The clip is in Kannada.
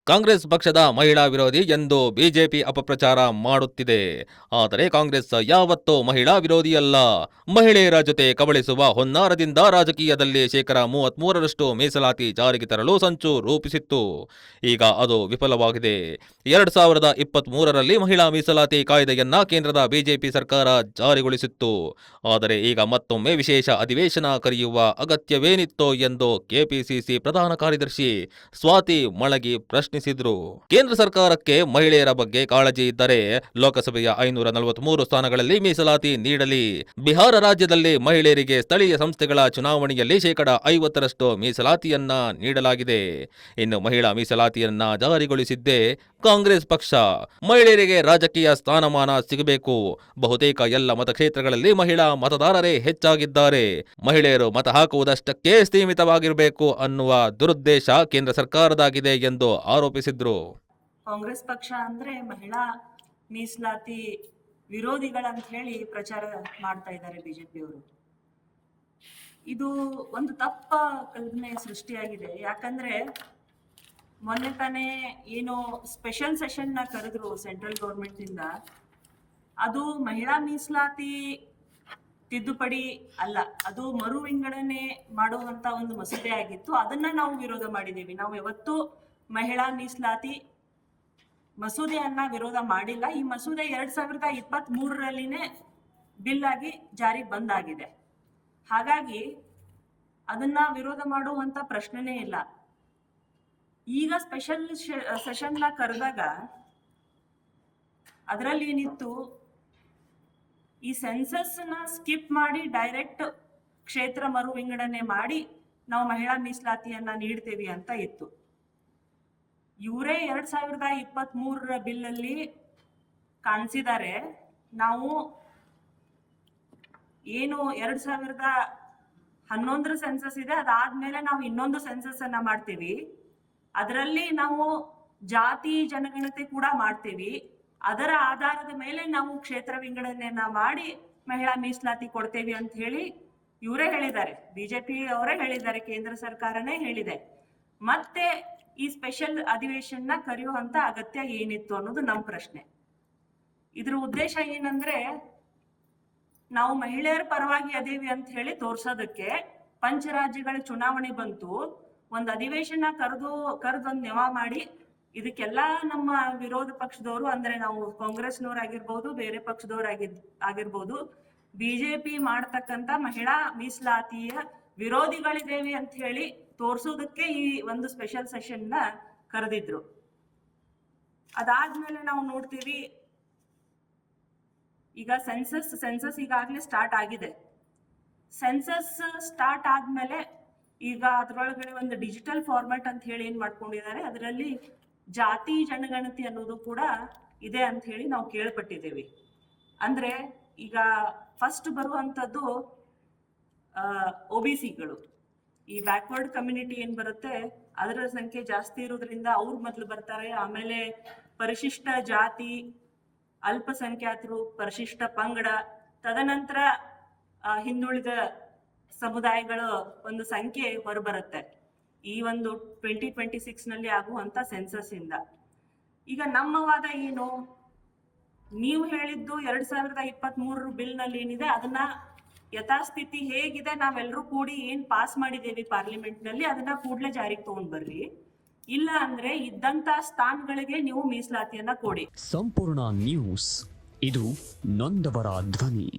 ಕಾಂಗ್ರೆಸ್ ಪಕ್ಷದ ಮಹಿಳಾ ವಿರೋಧಿ ಎಂದು ಬಿಜೆಪಿ ಅಪಪ್ರಚಾರ ಮಾಡುತ್ತಿದೆ. ಆದರೆ ಕಾಂಗ್ರೆಸ್ ಯಾವತ್ತೂ ಮಹಿಳಾ ವಿರೋಧಿಯಲ್ಲ. ಮಹಿಳೆಯರ ಜೊತೆ ಕಬಳಿಸುವ ಹುನ್ನಾರದಿಂದ ರಾಜಕೀಯದಲ್ಲಿ 33% ಮೀಸಲಾತಿ ಜಾರಿಗೆ ತರಲು ಸಂಚು ರೂಪಿಸಿತ್ತು. ಈಗ ಅದು ವಿಫಲವಾಗಿದೆ. 2023ರಲ್ಲಿ ಮಹಿಳಾ ಮೀಸಲಾತಿ ಕಾಯ್ದೆಯನ್ನ ಕೇಂದ್ರದ ಬಿಜೆಪಿ ಸರ್ಕಾರ ಜಾರಿಗೊಳಿಸಿತ್ತು. ಆದರೆ ಈಗ ಮತ್ತೊಮ್ಮೆ ವಿಶೇಷ ಅಧಿವೇಶನ ಕರೆಯುವ ಅಗತ್ಯವೇನಿತ್ತೋ ಎಂದು ಕೆಪಿಸಿಸಿ ಪ್ರಧಾನ ಕಾರ್ಯದರ್ಶಿ ಸ್ವಾತಿ ಮಳಗಿ ಪ್ರಶ್ನಿಸಿದ್ರು. ಕೇಂದ್ರ ಸರ್ಕಾರಕ್ಕೆ ಮಹಿಳೆಯರ ಬಗ್ಗೆ ಕಾಳಜಿ ಇದ್ದರೆ ಲೋಕಸಭೆಯ 543 ಸ್ಥಾನಗಳಲ್ಲಿ ಮೀಸಲಾತಿ ನೀಡಲಿ. ಬಿಹಾರ ರಾಜ್ಯದಲ್ಲಿ ಮಹಿಳೆಯರಿಗೆ ಸ್ಥಳೀಯ ಸಂಸ್ಥೆಗಳ ಚುನಾವಣೆಯಲ್ಲಿ 50% ಮೀಸಲಾತಿಯನ್ನ ನೀಡಲಾಗಿದೆ. ಇನ್ನು ಮಹಿಳಾ ಮೀಸಲಾತಿಯನ್ನ ಜಾರಿಗೊಳಿಸಿದ್ದೇ ಕಾಂಗ್ರೆಸ್ ಪಕ್ಷ. ಮಹಿಳೆಯರಿಗೆ ರಾಜಕೀಯ ಸ್ಥಾನಮಾನ ಸಿಗಬೇಕು. ಬಹುತೇಕ ಎಲ್ಲ ಮತಕ್ಷೇತ್ರಗಳಲ್ಲಿ ಮಹಿಳಾ ಮತದಾರರೇ ಹೆಚ್ಚಾಗಿದ್ದಾರೆ. ಮಹಿಳೆಯರು ಮತ ಹಾಕುವುದಷ್ಟಕ್ಕೆ ಸೀಮಿತವಾಗಿರಬೇಕು ಅನ್ನುವ ದುರುದ್ದೇಶ ಕೇಂದ್ರ ಸರ್ಕಾರದಾಗಿದೆ ಎಂದು ಆರೋಪಿಸಿದ್ರು. ಕಾಂಗ್ರೆಸ್ ಪಕ್ಷ ಅಂದ್ರೆ ಮಹಿಳಾ ಮೀಸಲಾತಿ ವಿರೋಧಿಗಳಂತ ಹೇಳಿ ಪ್ರಚಾರ ಮಾಡ್ತಾ ಇದ್ದಾರೆ ಬಿಜೆಪಿಯವರು. ಇದು ಒಂದು ತಪ್ಪ ಕಲ್ಪನೆ ಸೃಷ್ಟಿಯಾಗಿದೆ. ಯಾಕಂದ್ರೆ ಮೊನ್ನೆ ತಾನೇ ಏನೋ ಸ್ಪೆಷಲ್ ಸೆಷನ್ ನ ಕರೆದ್ರು ಸೆಂಟ್ರಲ್ ಗೌರ್ಮೆಂಟ್ ಇಂದ. ಅದು ಮಹಿಳಾ ಮೀಸಲಾತಿ ತಿದ್ದುಪಡಿ ಅಲ್ಲ, ಅದು ಮರು ವಿಂಗಡಣೆ ಮಾಡುವಂತ ಒಂದು ಮಸೂದೆ ಆಗಿತ್ತು. ಅದನ್ನ ನಾವು ವಿರೋಧ ಮಾಡಿದ್ದೀವಿ. ನಾವು ಯಾವತ್ತೂ ಮಹಿಳಾ ಮೀಸಲಾತಿ ಮಸೂದೆಯನ್ನ ವಿರೋಧ ಮಾಡಿಲ್ಲ. ಈ ಮಸೂದೆ 2023ರಲ್ಲಿನೇ ಬಿಲ್ ಆಗಿ ಜಾರಿಗೆ ಬಂದಾಗಿದೆ. ಹಾಗಾಗಿ ಅದನ್ನ ವಿರೋಧ ಮಾಡುವಂತ ಪ್ರಶ್ನೆನೇ ಇಲ್ಲ. ಈಗ ಸ್ಪೆಷಲ್ ಸೆಷನ್ ನ ಕರೆದಾಗ ಅದರಲ್ಲಿ ಏನಿತ್ತು, ಈ ಸೆನ್ಸಸ್ ನ ಸ್ಕಿಪ್ ಮಾಡಿ ಡೈರೆಕ್ಟ್ ಕ್ಷೇತ್ರ ಮರು ವಿಂಗಡಣೆ ಮಾಡಿ ನಾವು ಮಹಿಳಾ ಮೀಸಲಾತಿಯನ್ನ ನೀಡ್ತೇವೆ ಅಂತ ಇತ್ತು. ಇವರೇ 2023ರ ಬಿಲ್ ಅಲ್ಲಿ ಕಾಣಿಸಿದ್ದಾರೆ. ನಾವು ಏನು 2011ರ ಸೆನ್ಸಸ್ ಇದೆ, ಅದಾದ್ಮೇಲೆ ನಾವು ಇನ್ನೊಂದು ಸೆನ್ಸಸ್ ಅನ್ನ ಮಾಡ್ತೀವಿ. ಅದರಲ್ಲಿ ನಾವು ಜಾತಿ ಜನಗಣತಿ ಕೂಡ ಮಾಡ್ತೀವಿ. ಅದರ ಆಧಾರದ ಮೇಲೆ ನಾವು ಕ್ಷೇತ್ರ ವಿಂಗಡಣೆಯನ್ನ ಮಾಡಿ ಮಹಿಳಾ ಮೀಸಲಾತಿ ಕೊಡ್ತೇವೆ ಅಂತ ಹೇಳಿ ಇವರೇ ಹೇಳಿದ್ದಾರೆ. ಬಿಜೆಪಿ ಅವರೇ ಹೇಳಿದ್ದಾರೆ, ಕೇಂದ್ರ ಸರ್ಕಾರನೇ ಹೇಳಿದೆ. ಮತ್ತೆ ಈ ಸ್ಪೆಷಲ್ ಅಧಿವೇಶನ ಕರೆಯುವಂತ ಅಗತ್ಯ ಏನಿತ್ತು ಅನ್ನೋದು ನಮ್ಮ ಪ್ರಶ್ನೆ. ಇದ್ರ ಉದ್ದೇಶ ಏನಂದ್ರೆ, ನಾವು ಮಹಿಳೆಯರ ಪರವಾಗಿ ಅದೇವಿ ಅಂತ ಹೇಳಿ ತೋರ್ಸೋದಕ್ಕೆ ಪಂಚರಾಜ್ಯಗಳ ಚುನಾವಣೆ ಬಂತು, ಒಂದು ಅಧಿವೇಶನ ಕರೆದೊಂದು ನೆವ ಮಾಡಿ ಇದಕ್ಕೆಲ್ಲ ನಮ್ಮ ವಿರೋಧ ಪಕ್ಷದವರು, ಅಂದ್ರೆ ನಾವು ಕಾಂಗ್ರೆಸ್ನವ್ರಾಗಿರ್ಬೋದು, ಬೇರೆ ಪಕ್ಷದವ್ರಾಗಿರ್ಬೋದು, ಬಿಜೆಪಿ ಮಾಡ್ತಕ್ಕಂಥ ಮಹಿಳಾ ಮೀಸಲಾತಿಯ ವಿರೋಧಿಗಳಿದ್ದೇವೆ ಅಂತ ಹೇಳಿ ತೋರ್ಸೋದಕ್ಕೆ ಈ ಒಂದು ಸ್ಪೆಷಲ್ ಸೆಷನ್ ನ ಕರೆದಿದ್ರು. ಅದಾದ್ಮೇಲೆ ನಾವು ನೋಡ್ತೀವಿ, ಈಗ ಸೆನ್ಸಸ್ ಈಗಾಗಲೇ ಸ್ಟಾರ್ಟ್ ಆಗಿದೆ. ಸೆನ್ಸಸ್ ಸ್ಟಾರ್ಟ್ ಆದ್ಮೇಲೆ ಈಗ ಅದ್ರೊಳಗಡೆ ಒಂದು ಡಿಜಿಟಲ್ ಫಾರ್ಮ್ಯಾಟ್ ಅಂತ ಹೇಳಿ ಏನ್ ಮಾಡ್ಕೊಂಡಿದ್ದಾರೆ, ಅದರಲ್ಲಿ ಜಾತಿ ಜನಗಣತಿ ಅನ್ನೋದು ಕೂಡ ಇದೆ ಅಂತ ಹೇಳಿ ನಾವು ಕೇಳ್ಪಟ್ಟಿದ್ದೇವೆ. ಅಂದ್ರೆ ಈಗ ಫಸ್ಟ್ ಬರುವಂತದ್ದು OBCಗಳು, ಈ ಬ್ಯಾಕ್ವರ್ಡ್ ಕಮ್ಯುನಿಟಿ ಏನ್ ಬರುತ್ತೆ ಅದರ ಸಂಖ್ಯೆ ಜಾಸ್ತಿ ಇರೋದ್ರಿಂದ ಅವ್ರು ಮೊದಲು ಬರ್ತಾರೆ. ಆಮೇಲೆ ಪರಿಶಿಷ್ಟ ಜಾತಿ, ಅಲ್ಪಸಂಖ್ಯಾತರು, ಪರಿಶಿಷ್ಟ ಪಂಗಡ, ತದನಂತರ ಹಿಂದುಳಿದ ಸಮುದಾಯಗಳ ಒಂದು ಸಂಖ್ಯೆ ಹೊರಬರುತ್ತೆ ಈ ಒಂದು 2026ನಲ್ಲಿ ಆಗುವಂತ ಸೆನ್ಸಸ್ ಇಂದ. ಈಗ ನಮ್ಮ ವಾದ ಏನು, ನೀವು ಹೇಳಿದ್ದು 2023 ಬಿಲ್ ನಲ್ಲಿ ಏನಿದೆ ಅದನ್ನ ಯಥಾಸ್ಥಿತಿ ಹೇಗಿದೆ ನಾವೆಲ್ಲರೂ ಕೂಡಿ ಏನ್ ಪಾಸ್ ಮಾಡಿದ್ದೇವೆ ಪಾರ್ಲಿಮೆಂಟ್ ನಲ್ಲಿ ಅದನ್ನ ಕೂಡಲೇ ಜಾರಿಗೆ ತಗೊಂಡ್ ಬರ್ರಿ. ಇಲ್ಲ ಅಂದ್ರೆ ಇದ್ದಂತ ಸ್ಥಾನಗಳಿಗೆ ನೀವು ಮೀಸಲಾತಿಯನ್ನ ಕೊಡಿ. ಸಂಪೂರ್ಣ ನ್ಯೂಸ್, ಇದು ನೊಂದವರ ಧ್ವನಿ.